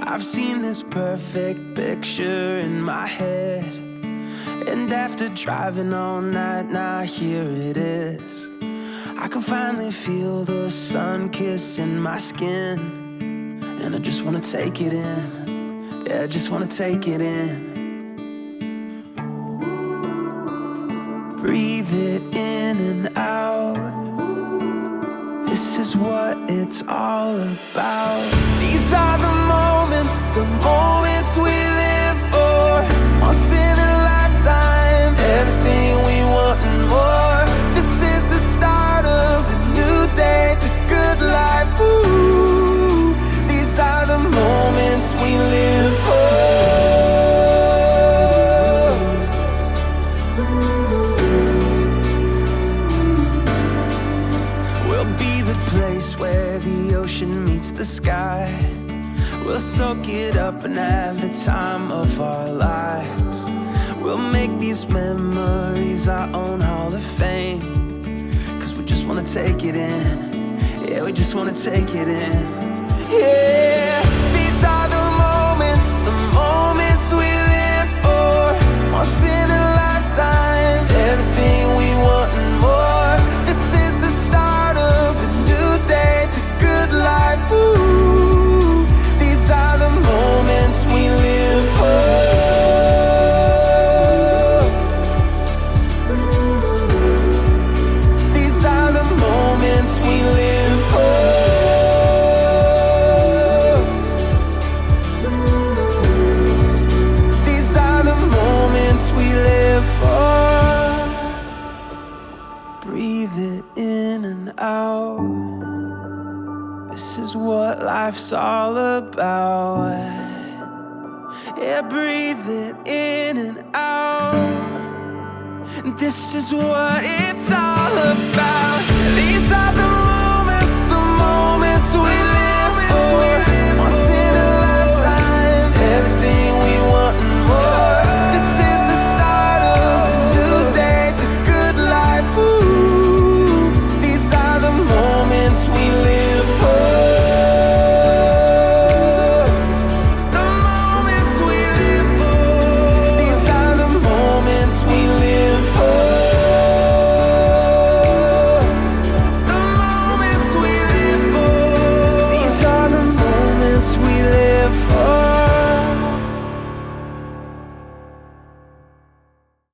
I've seen this perfect picture in my head, and after driving all night, now here it is. I can finally feel the sun kissing my skin, and I just wanna take it in. Yeah, I just wanna take it in. Breathe it in and out. This is what it's all about. These are the moments we live for. Once in a lifetime, everything we want and more. This is the start of a new day, the good life. Ooh, these are the moments we live for. We'll be the place where the ocean meets the sky. We'll soak it up and have the time of our lives. We'll make these memories our own Hall of Fame, 'cause we just wanna take it in. Yeah, we just wanna take it in. Yeah, these are the moments we live for. Once in a lifetime, everything we want and more. This is the start of a new day, the good life. Ooh, these are the moments we live for. These are the moments we live for. These are the moments we live for. Breathe it in and out. This is what life's all about. Yeah, breathe it in and out. This is what it's all about. These are the